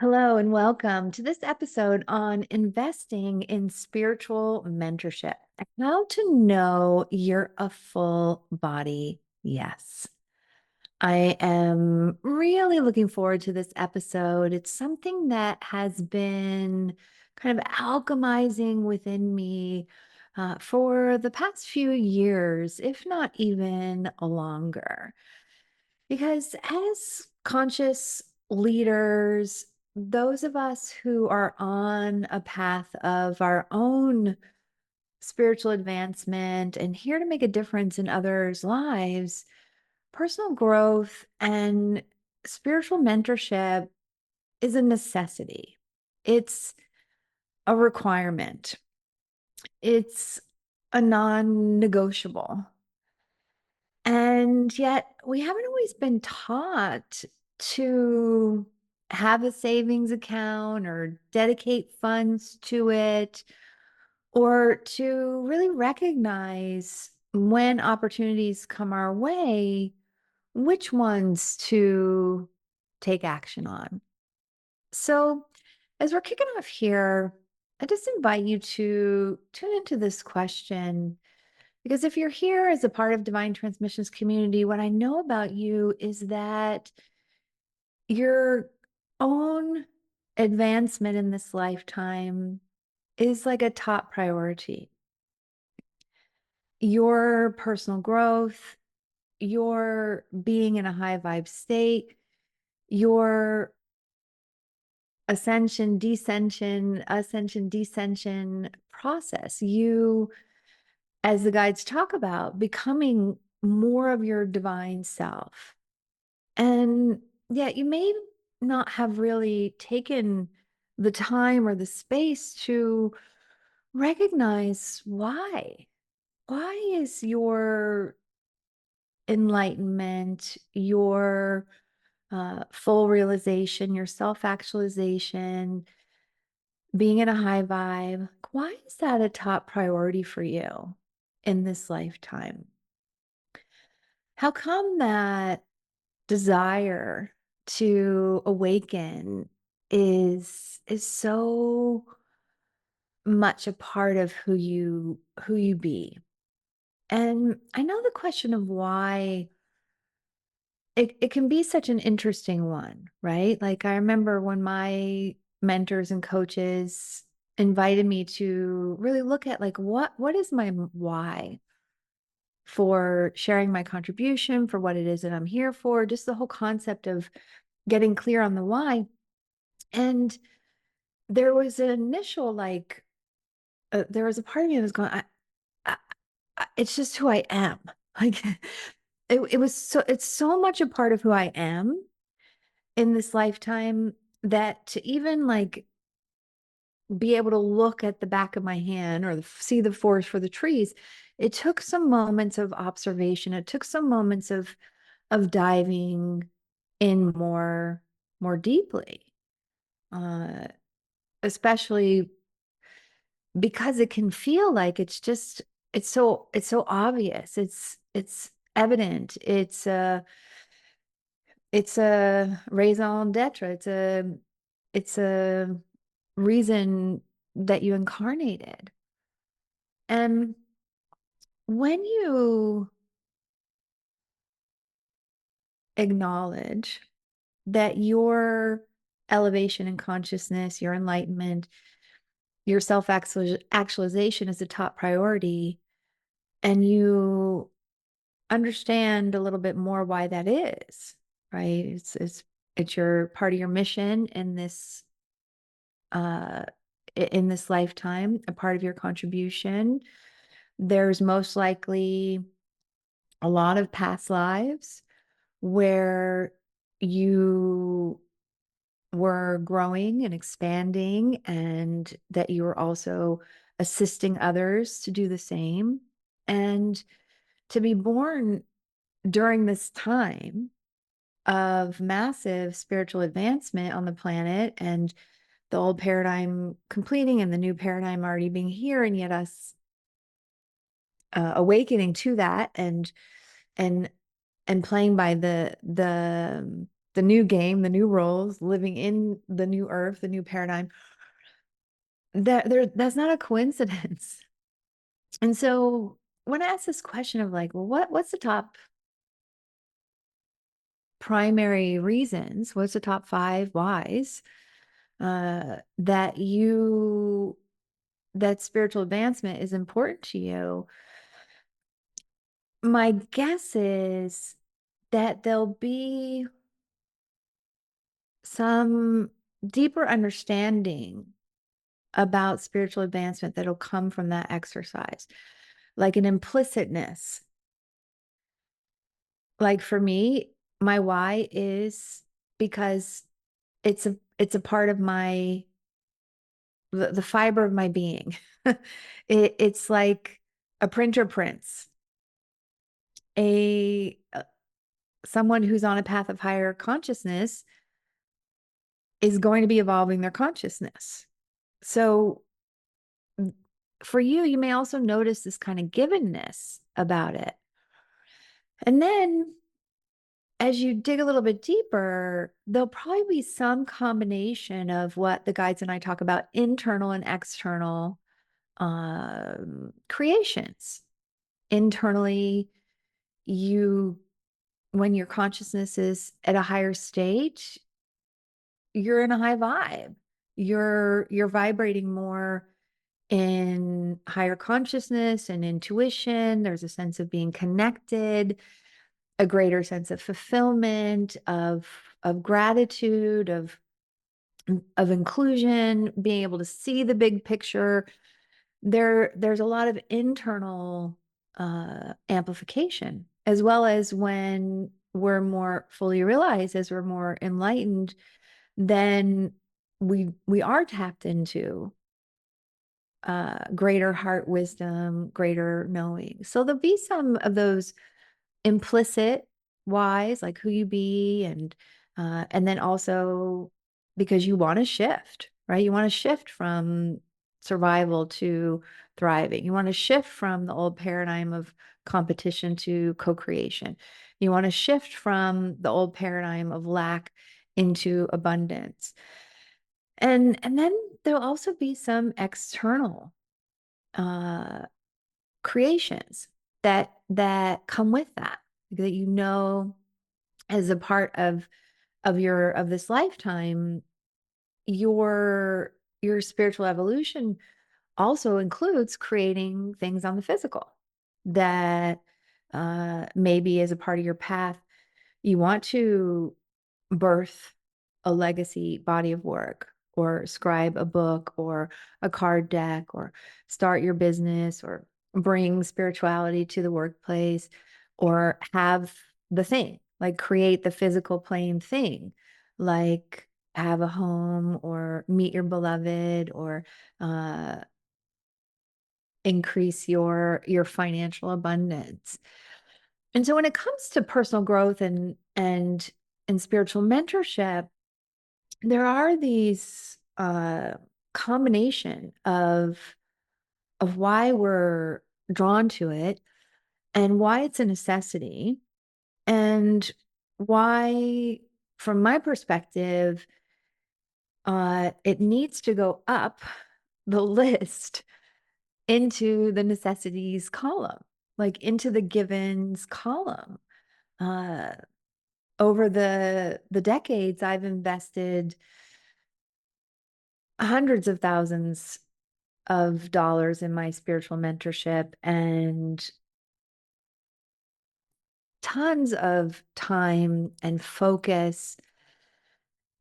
Hello and welcome to this episode on investing in spiritual mentorship. How to know you're a full body yes. I am really looking forward to this episode. It's something that has been kind of alchemizing within me for the past few years, if not even longer. Because as conscious leaders, those of us who are on a path of our own spiritual advancement and here to make a difference in others' lives, personal growth and spiritual mentorship is a necessity. It's a requirement. It's a non negotiable. And yet, we haven't always been taught to have a savings account or dedicate funds to it, or to really recognize when opportunities come our way, which ones to take action on. So, as we're kicking off here, I just invite you to tune into this question because if you're here as a part of Divine Transmissions community, what I know about you is that your own advancement in this lifetime is like a top priority. Your personal growth, your being in a high vibe state, your ascension, descension process. You, as the guides talk about, becoming more of your divine self. And yet you may not have really taken the time or the space to recognize why. Why is your enlightenment, your full realization, your self actualization, being in a high vibe, why is that a top priority for you in this lifetime? How come that desire to awaken is so much a part of who you be? And I know the question of why it can be such an interesting one, right? Like I remember when my mentors and coaches invited me to really look at like what is my why for sharing my contribution, for what it is that I'm here for, just the whole concept of getting clear on the why. And there was an initial like there was a part of me that was going, I, it's just who I am. Like it's so much a part of who I am in this lifetime that to even like be able to look at the back of my hand or see the forest for the trees, it took some moments of observation. It took some moments of diving in more deeply, uh, especially because it can feel like it's so obvious. It's evident. It's a raison d'etre. It's a reason that you incarnated. And when you acknowledge that your elevation in consciousness, your enlightenment, your self actualization is a top priority, and you understand a little bit more why that is, right? It's your part of your mission uh in this lifetime, a part of your contribution. There's most likely a lot of past lives where you were growing and expanding, and that you were also assisting others to do the same. And to be born during this time of massive spiritual advancement on the planet and the old paradigm completing and the new paradigm already being here, and yet us awakening to that and and playing by the the new game, the new roles, living in the new earth, the new paradigm, that's not a coincidence. And so when I ask this question of like, well, what's the top primary reasons? What's the top 5 whys that spiritual advancement is important to you? My guess is that there'll be some deeper understanding about spiritual advancement that'll come from that exercise, like an implicitness. Like for me, my why is because it's a part of the fiber of my being. It's like a printer prints a someone who's on a path of higher consciousness is going to be evolving their consciousness. So for you, you may also notice this kind of givenness about it. And then as you dig a little bit deeper, there'll probably be some combination of what the guides and I talk about, internal and external creations. Internally, when your consciousness is at a higher state, you're in a high vibe. You're vibrating more in higher consciousness and intuition. There's a sense of being connected, a greater sense of fulfillment, of gratitude, of inclusion, being able to see the big picture. There's a lot of internal amplification, as well as when we're more fully realized, as we're more enlightened, then we are tapped into greater heart wisdom, greater knowing. So there'll be some of those implicit whys, like who you be, and then also because you want to shift, right? You want to shift from survival to thriving. You want to shift from the old paradigm of competition to co-creation. You want to shift from the old paradigm of lack into abundance. And then there'll also be some external uh creations that come with that as a part of this lifetime. Your spiritual evolution also includes creating things on the physical that maybe as a part of your path you want to birth a legacy body of work, or scribe a book, or a card deck, or start your business, or bring spirituality to the workplace, or have the thing, like create the physical plane thing, like have a home, or meet your beloved, or uh, increase your financial abundance. And so when it comes to personal growth and spiritual mentorship, there are these combination of why we're drawn to it, and why it's a necessity, and why, from my perspective, it needs to go up the list into the necessities column, like into the givens column. Uh, Over the decades, I've invested hundreds of thousands of dollars in my spiritual mentorship, and tons of time and focus.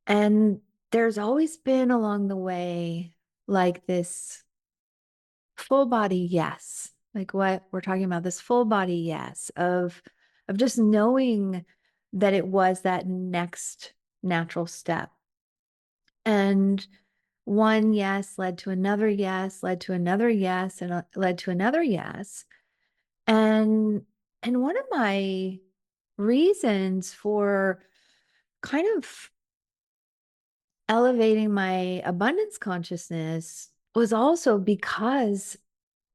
And there's always been along the way like this full body yes, like what we're talking about, this full body yes of just knowing that it was that next natural step. And one yes led to another yes, led to another yes, and led to another yes. And one of my reasons for kind of elevating my abundance consciousness was also because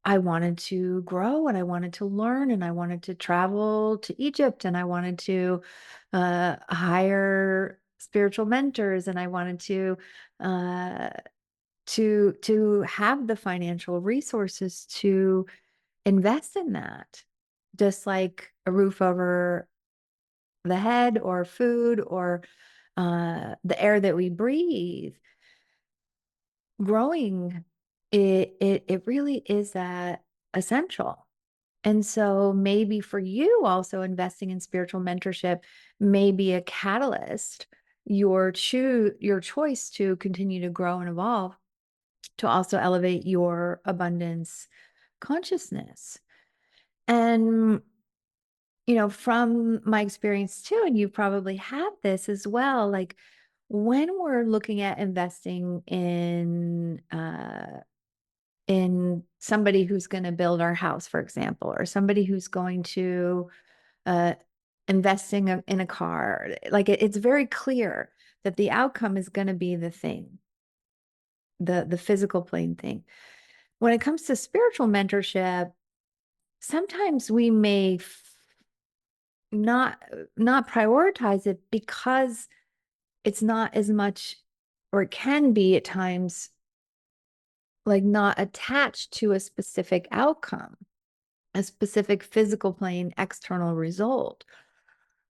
I wanted to grow and I wanted to learn and I wanted to travel to Egypt and I wanted to hire spiritual mentors and I wanted uh, to have the financial resources to invest in that, just like a roof over the head or food or the air that we breathe. Growing, it really is that essential. And so maybe for you also investing in spiritual mentorship may be a catalyst, your choice to continue to grow and evolve, to also elevate your abundance consciousness. And from my experience too, and you probably had this as well, like when we're looking at investing in somebody who's going to build our house, for example, or somebody who's going to uh, investing in a car, like it's very clear that the outcome is going to be the thing, the physical plane thing. When it comes to spiritual mentorship, sometimes we may not not prioritize it because it's not as much, or it can be at times, like not attached to a specific outcome, a specific physical plane external result.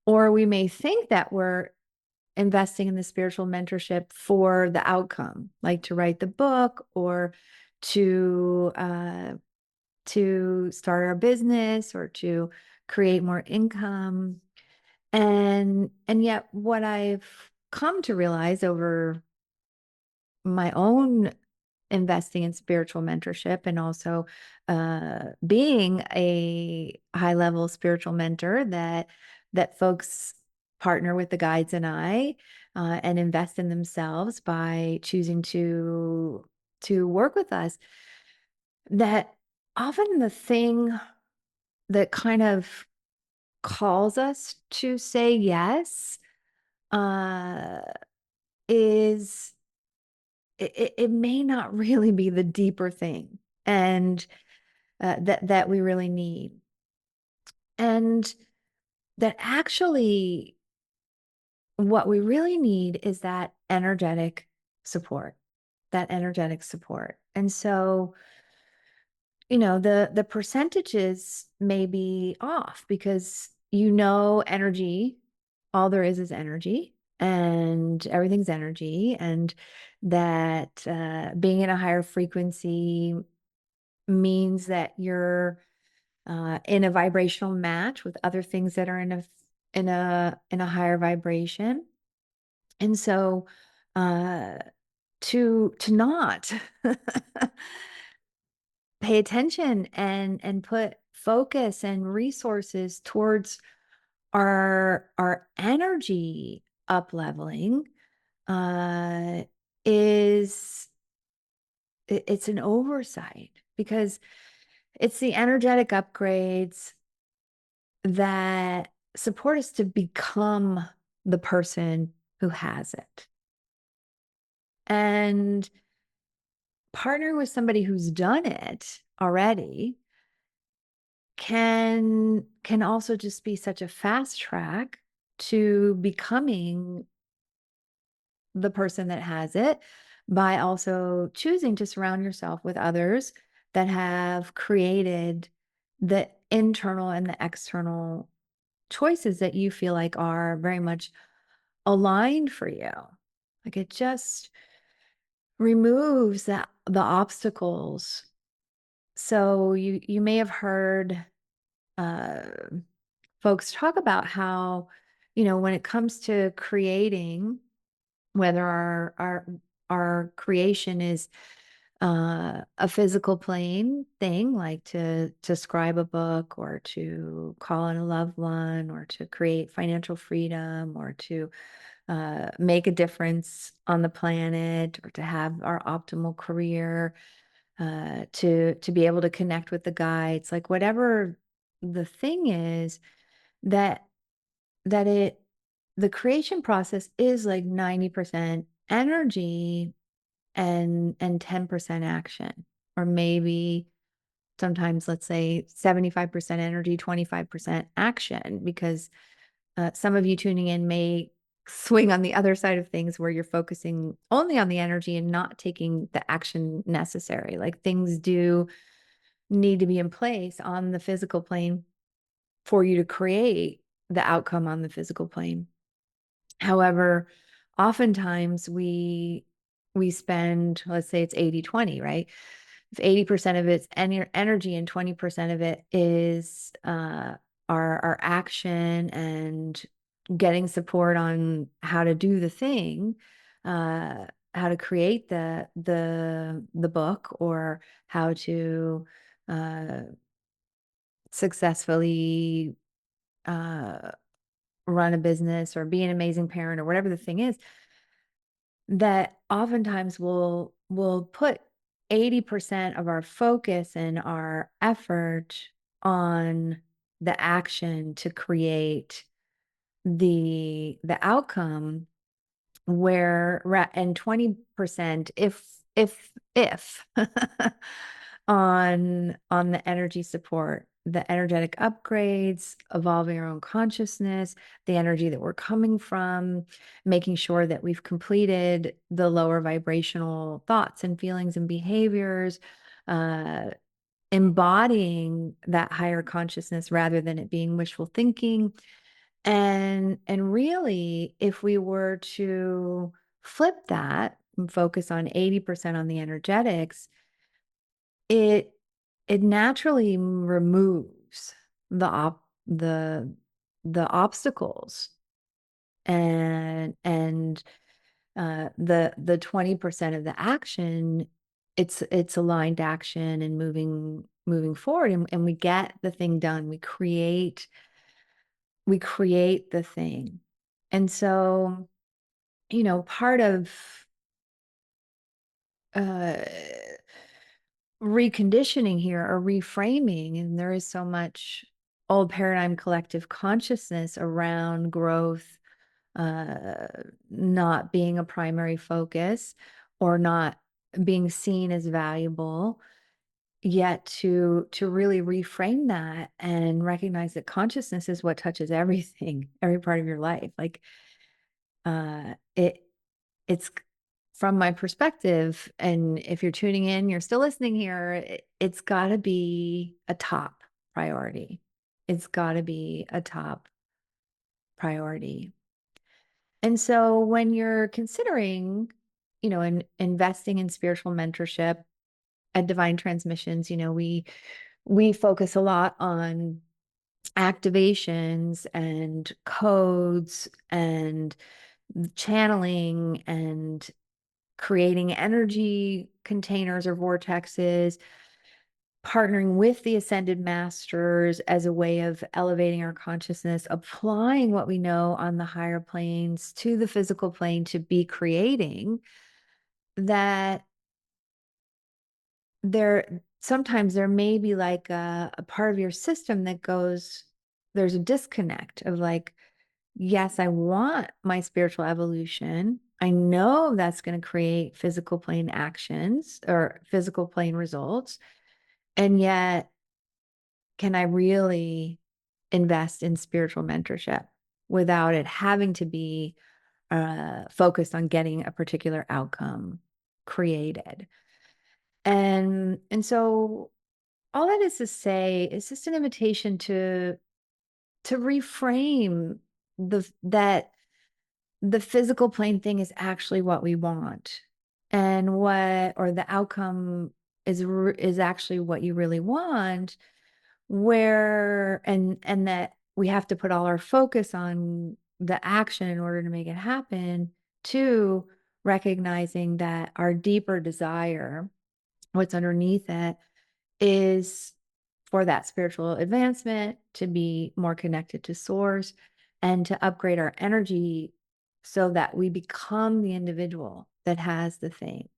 Or we may think that we're investing in the spiritual mentorship for the outcome, like to write the book or to start our business or to create more income. And yet what I've come to realize over my own investing in spiritual mentorship and also being a high level spiritual mentor, that folks partner with the guides and I and invest in themselves by choosing to work with us, that often the thing that kind of calls us to say yes uh, is it may not really be the deeper thing, and that we really need, and that actually what we really need is that energetic support, and so the percentages may be off because energy, all there is energy, and everything's energy, and that being in a higher frequency means that you're in a vibrational match with other things that are in a higher vibration. And so uh to not pay attention and put focus and resources towards our energy up leveling uh is it's an oversight, because it's the energetic upgrades that support us to become the person who has it. And partnering with somebody who's done it already can also just be such a fast track to becoming the person that has it, by also choosing to surround yourself with others that have created the internal and the external choices that you feel like are very much aligned for you. Like it just removes the obstacles. So you may have heard uh, folks talk about how, when it comes to creating, whether our creation is a physical plane thing, like to scribe a book or to call in a loved one or to create financial freedom or to make a difference on the planet or to have our optimal career, to be able to connect with the guides, like whatever the thing is, that the creation process is like 90% energy and 10% action, or maybe sometimes, let's say 75% energy, 25% action, because some of you tuning in may swing on the other side of things where you're focusing only on the energy and not taking the action necessary. Like things do need to be in place on the physical plane for you to create the outcome on the physical plane. However, oftentimes we spend, let's say it's 80-20, right? If 80% of it's energy and 20% of it is our action and getting support on how to do the thing, how to create the book, or how to successfully run a business or be an amazing parent or whatever the thing is, that oftentimes we'll put 80% of our focus and our effort on the action to create the outcome, where and 20%, if on the energy support, the energetic upgrades, evolving our own consciousness, the energy that we're coming from, making sure that we've completed the lower vibrational thoughts and feelings and behaviors, embodying that higher consciousness rather than it being wishful thinking. And really, if we were to flip that and focus on 80% on the energetics, it naturally removes the obstacles, and the 20% of the action, it's aligned action and moving forward, and we get the thing done. We create the thing. And so, part of reconditioning here, or reframing, and there is so much old paradigm collective consciousness around growth not being a primary focus, or not being seen as valuable, yet to really reframe that and recognize that consciousness is what touches everything, every part of your life. Like it's from my perspective, and if you're tuning in, you're still listening here, it's got to be a top priority. It's got to be a top priority. And so when you're considering, investing in spiritual mentorship at Divine Transmissions, we focus a lot on activations and codes and channeling and creating energy containers or vortexes, partnering with the ascended masters as a way of elevating our consciousness, applying what we know on the higher planes to the physical plane to be creating that. Sometimes there may be like a part of your system that goes, there's a disconnect of like, yes, I want my spiritual evolution. I know that's going to create physical plane actions or physical plane results. And yet, can I really invest in spiritual mentorship without it having to be focused on getting a particular outcome created? And so all that is to say is just an invitation to reframe that the physical plane thing is actually what we want, and or the outcome is actually what you really want, where and that we have to put all our focus on the action in order to make it happen, to recognizing that our deeper desire, what's underneath it, is for that spiritual advancement, to be more connected to source, and to upgrade our energy so that we become the individual that has the thing.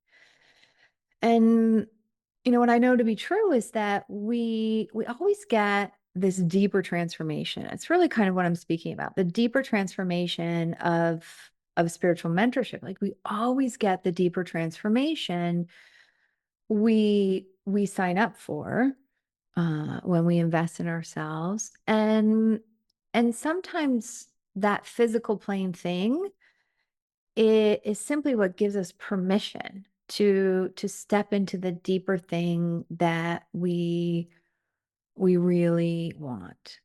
And what I know to be true is that we always get this deeper transformation. It's really kind of what I'm speaking about, the deeper transformation of spiritual mentorship. Like, we always get the deeper transformation we sign up for, when we invest in ourselves. And sometimes that physical plane thing, it is simply what gives us permission to step into the deeper thing that we really want.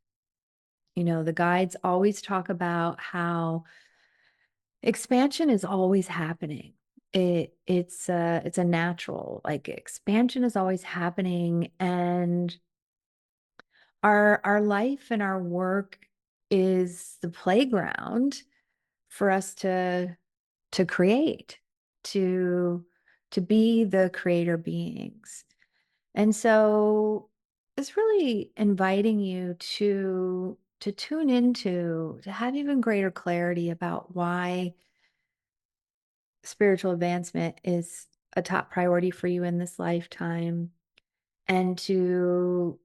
You know, the guides always talk about how expansion is always happening. It's a natural, like, expansion is always happening, and our life and our work is the playground for us to create, to to be the creator beings. And so it's really inviting you to tune into, to have even greater clarity about why spiritual advancement is a top priority for you in this lifetime, and to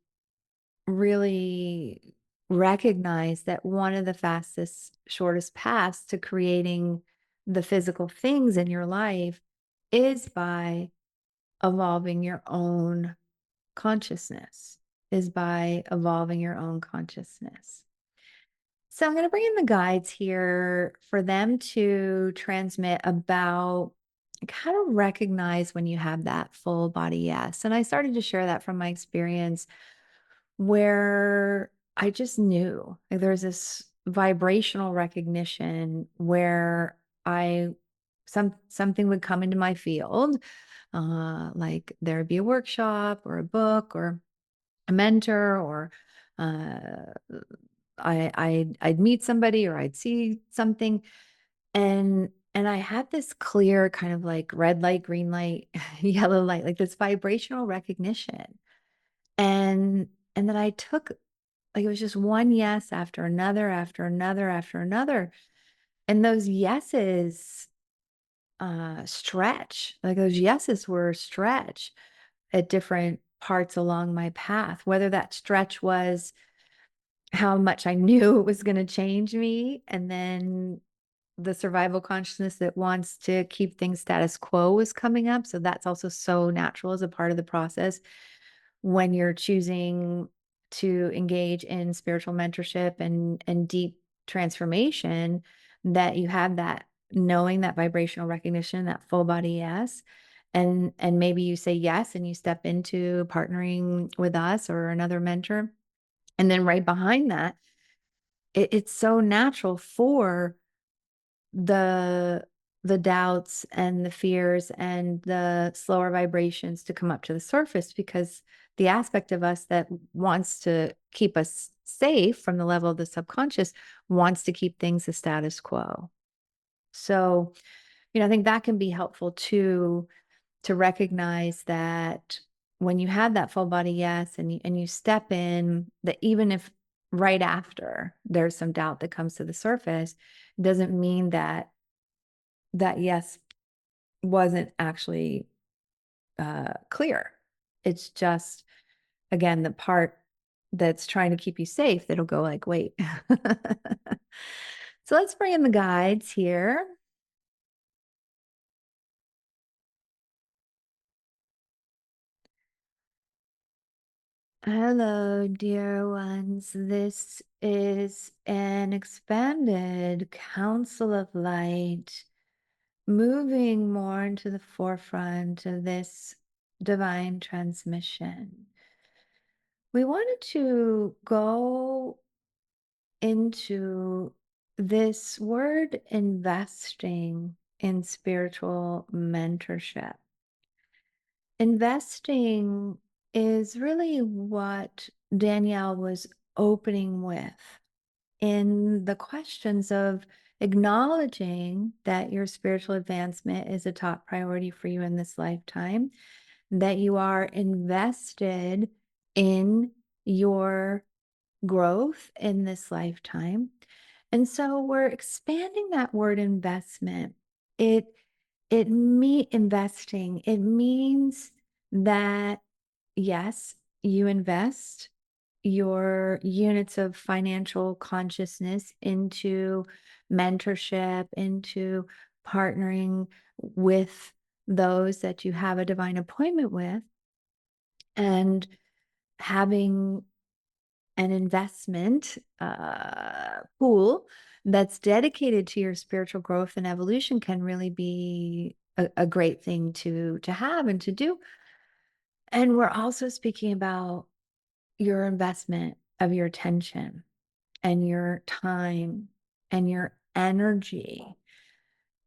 really recognize that one of the fastest, shortest paths to creating the physical things in your life is by evolving your own consciousness, is by evolving your own consciousness. So I'm going to bring in the guides here for them to transmit about how to recognize when you have that full body yes. And I started to share that from my experience, where I just knew, like, there's this vibrational recognition where something would come into my field, like there would be a workshop or a book or a mentor, or uh, I'd meet somebody, or I'd see something, and I had this clear kind of like red light, green light, yellow light, like this vibrational recognition. And then I took, like, it was just one yes after another, after another, after another. And those yeses stretch, like those yeses were stretch at different parts along my path, whether that stretch was how much I knew it was going to change me, and then the survival consciousness that wants to keep things status quo was coming up. So that's also so natural as a part of the process when you're choosing to engage in spiritual mentorship and deep transformation, that you have that knowing, that vibrational recognition, that full body yes. And maybe you say yes and you step into partnering with us or another mentor. And then right behind that, it's so natural for the the doubts and the fears and the slower vibrations to come up to the surface, because the aspect of us that wants to keep us safe from the level of the subconscious wants to keep things the status quo. So, I think that can be helpful too, to recognize that when you have that full body yes, and you step in, that even if right after there's some doubt that comes to the surface, it doesn't mean that that yes wasn't actually clear. It's just, again, the part that's trying to keep you safe that'll go like, wait. So let's bring in the guides here. Hello, dear ones. This is an expanded council of light, moving more into the forefront of this divine transmission. We wanted to go into this word investing in spiritual mentorship. Investing is really what Danielle was opening with in the questions of acknowledging that your spiritual advancement is a top priority for you in this lifetime, that you are invested in your growth in this lifetime. And so we're expanding that word investment. Investing, it means that yes, you invest your units of financial consciousness into mentorship, into partnering with those that you have a divine appointment with. And having an investment pool that's dedicated to your spiritual growth and evolution can really be a great thing to have and to do. And we're also speaking about your investment of your attention and your time and your energy,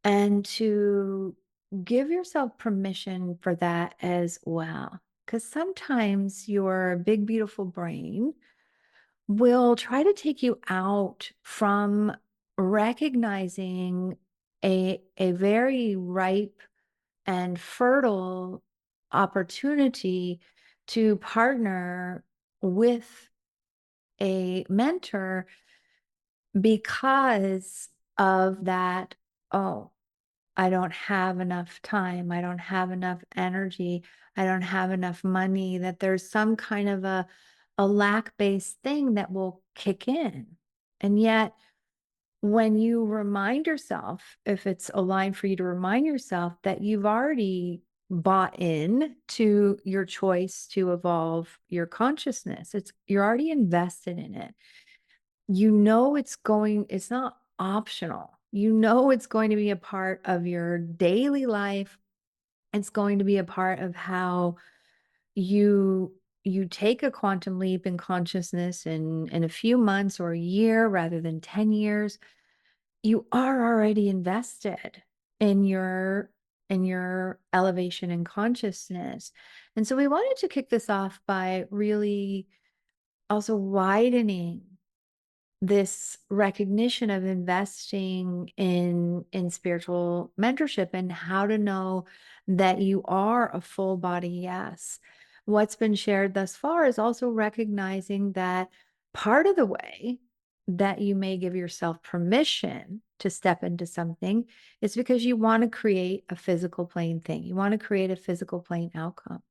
and to give yourself permission for that as well. Because sometimes your big, beautiful brain will try to take you out from recognizing a very ripe and fertile opportunity to partner with a mentor because of that. Oh, I don't have enough time. I don't have enough energy. I don't have enough money. That there's some kind of a lack-based thing that will kick in. And yet, when you remind yourself, if it's aligned for you to remind yourself that you've already bought in to your choice to evolve your consciousness, you're already invested in it. You know it's not optional. You know it's going to be a part of your daily life. It's going to be a part of how you take a quantum leap in consciousness in a few months or a year rather than 10 years. You are already invested in your elevation in consciousness. And so we wanted to kick this off by really also widening this recognition of investing in spiritual mentorship and how to know that you are a full body yes. What's been shared thus far is also recognizing that part of the way that you may give yourself permission to step into something is because you want to create a physical plane thing. You want to create a physical plane outcome.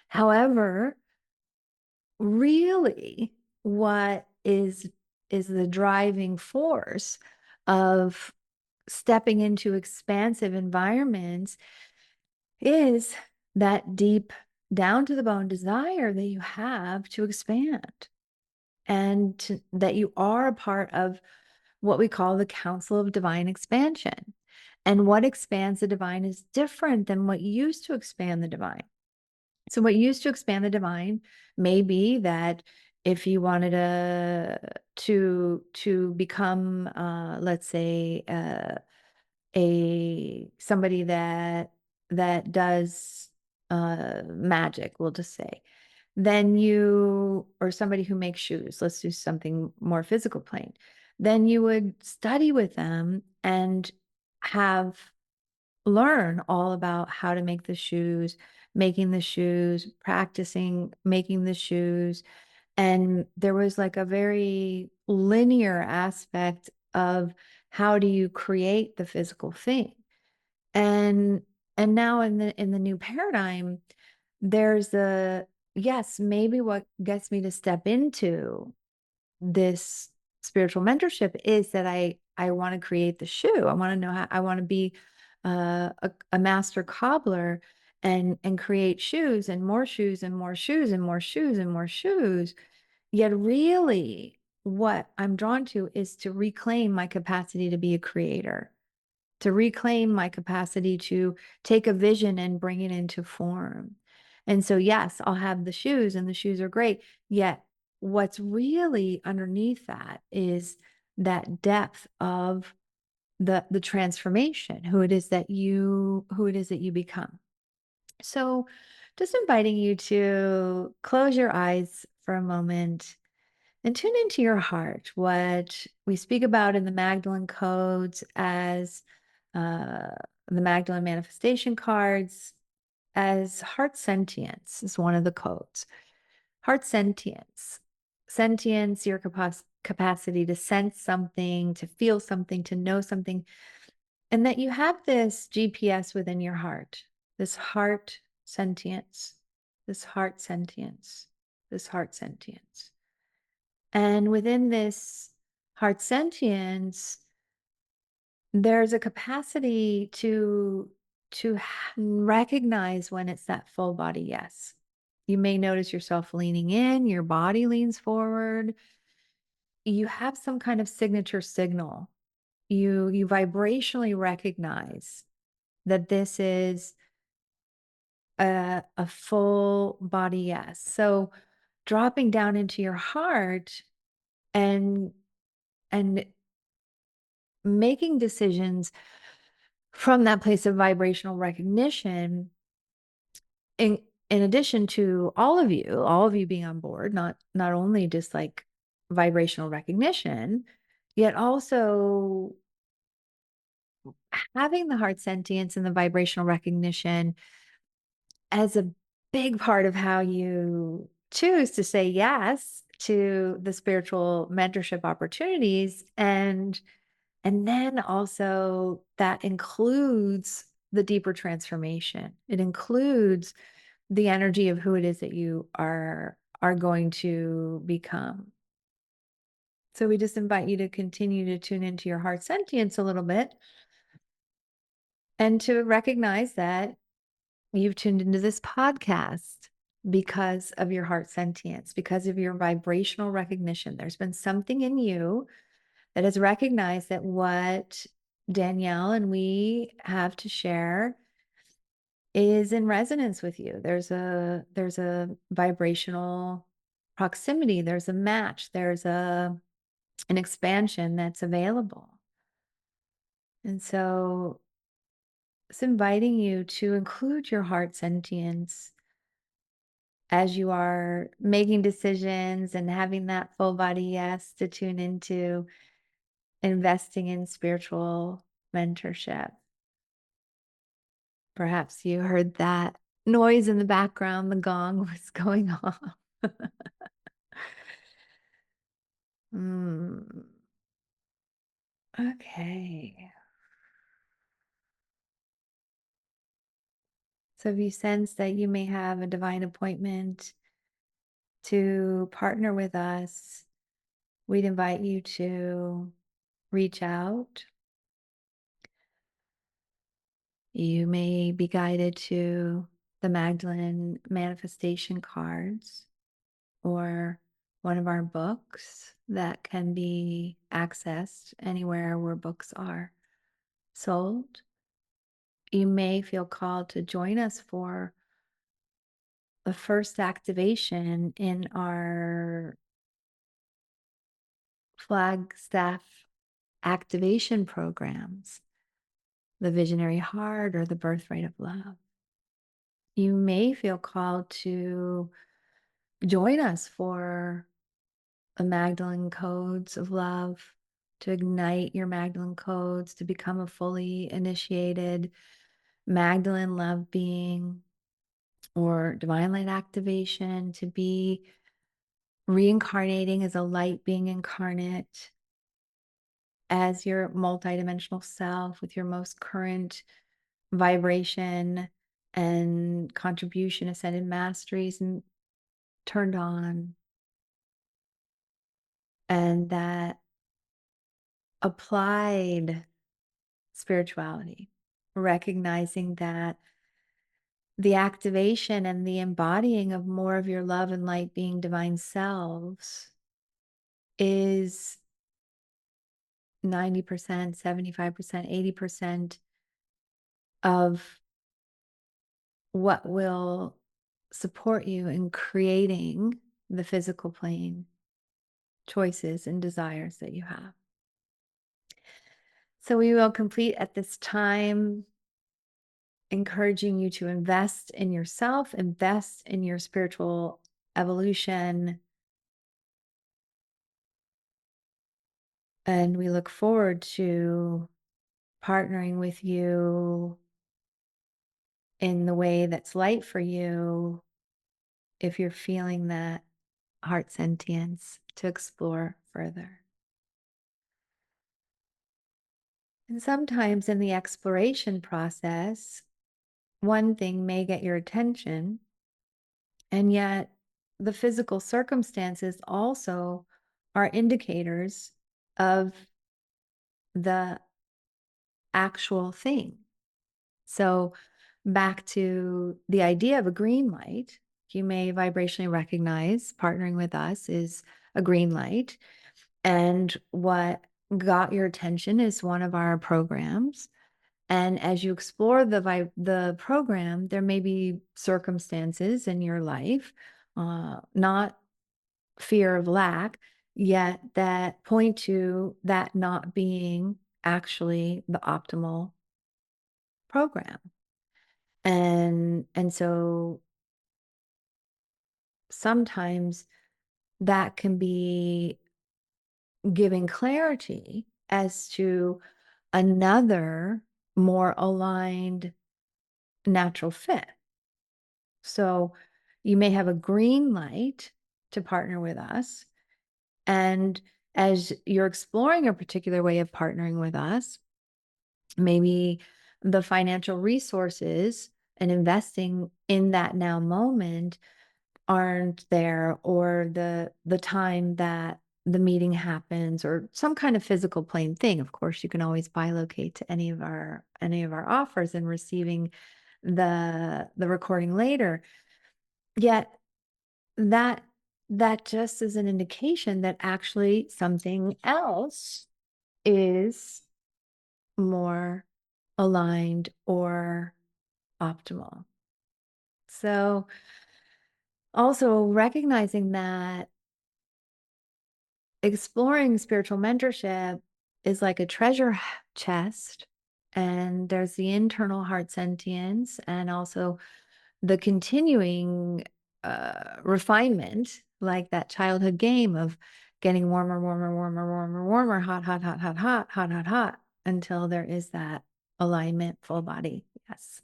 However, really, what is the driving force of stepping into expansive environments is that deep down to the bone desire that you have to expand, and that you are a part of what we call the Council of Divine Expansion. And what expands the divine is different than what used to expand the divine. So what used to expand the divine may be that if you wanted to become, let's say, a somebody that does magic, we'll just say, then you, or somebody who makes shoes, let's do something more physical plane, then you would study with them and have learn all about how to make the shoes, making the shoes, practicing making the shoes. And there was like a very linear aspect of how do you create the physical thing. And now in the new paradigm, there's a yes, maybe what gets me to step into this spiritual mentorship is that I want to create the shoe. I want to know how, I want to be a master cobbler and create shoes and more shoes and more shoes and more shoes and more shoes. Yet really what I'm drawn to is to reclaim my capacity to be a creator, to reclaim my capacity to take a vision and bring it into form. And so, yes, I'll have the shoes and the shoes are great. Yet what's really underneath that is that depth of the transformation, who it is that you become. So just inviting you to close your eyes for a moment and tune into your heart, what we speak about in the Magdalene codes as uh, the Magdalene manifestation cards, as heart sentience is one of the codes. Heart sentience. Sentience, your capacity to sense something, to feel something, to know something, and that you have this GPS within your heart, this heart sentience, this heart sentience, this heart sentience. And within this heart sentience, there's a capacity to recognize when it's that full body yes. You may notice yourself leaning in, your body leans forward. You have some kind of signature signal. You vibrationally recognize that this is a full body yes. So dropping down into your heart and and making decisions from that place of vibrational recognition, in in addition to all of you being on board, not only just like vibrational recognition, yet also having the heart sentience and the vibrational recognition as a big part of how you choose to say yes to the spiritual mentorship opportunities. And then also that includes the deeper transformation. It includes the energy of who it is that you are going to become. So we just invite you to continue to tune into your heart sentience a little bit and to recognize that you've tuned into this podcast because of your heart sentience, because of your vibrational recognition. There's been something in you that has recognized that what Danielle and we have to share is in resonance with you. There's a vibrational proximity, there's a match, there's an expansion that's available. And so it's inviting you to include your heart sentience as you are making decisions and having that full body yes to tune into investing in spiritual mentorship. Perhaps you heard that noise in the background, the gong was going off. Mm, okay. So if you sense that you may have a divine appointment to partner with us, we'd invite you to reach out. You may be guided to the Magdalene manifestation cards or one of our books that can be accessed anywhere where books are sold. You may feel called to join us for the first activation in our Flagstaff activation programs, the Visionary Heart or the Birthright of Love. You may feel called to join us for the Magdalene Codes of Love, to ignite your Magdalene codes, to become a fully initiated Magdalene love being, or divine light activation, to be reincarnating as a light being incarnate, as your multidimensional self with your most current vibration and contribution, ascended masteries, and turned on. And that applied spirituality, recognizing that the activation and the embodying of more of your love and light being divine selves is 90%, 75%, 80% of what will support you in creating the physical plane choices and desires that you have. So we will complete at this time, encouraging you to invest in yourself, invest in your spiritual evolution. And we look forward to partnering with you in the way that's light for you if you're feeling that heart sentience to explore further. And sometimes in the exploration process, one thing may get your attention, and yet the physical circumstances also are indicators of the actual thing. So back to the idea of a green light, You may vibrationally recognize partnering with us is a green light. And what got your attention is one of our programs. And as you explore the program, there may be circumstances in your life, not fear of lack, yet that point to that not being actually the optimal program. And so sometimes that can be giving clarity as to another more aligned natural fit. So you may have a green light to partner with us. And as you're exploring a particular way of partnering with us, maybe the financial resources and investing in that now moment aren't there, or the time that the meeting happens, or some kind of physical plane thing. Of course, you can always bilocate to any of our offers and receiving the recording later. Yet that that just is an indication that actually something else is more aligned or optimal. So also recognizing that exploring spiritual mentorship is like a treasure chest, and there's the internal heart sentience and also the continuing refinement, like that childhood game of getting warmer, warmer, warmer, warmer, warmer, hot, hot, hot, hot, hot, hot, hot, hot, until there is that alignment, full body. Yes.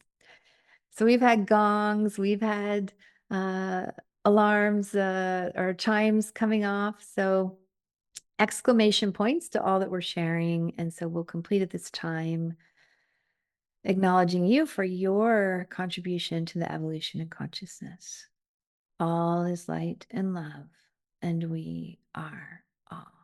So we've had gongs, we've had uh, alarms or chimes coming off. So exclamation points to all that we're sharing. And so we'll complete at this time, acknowledging you for your contribution to the evolution of consciousness. All is light and love, and we are all.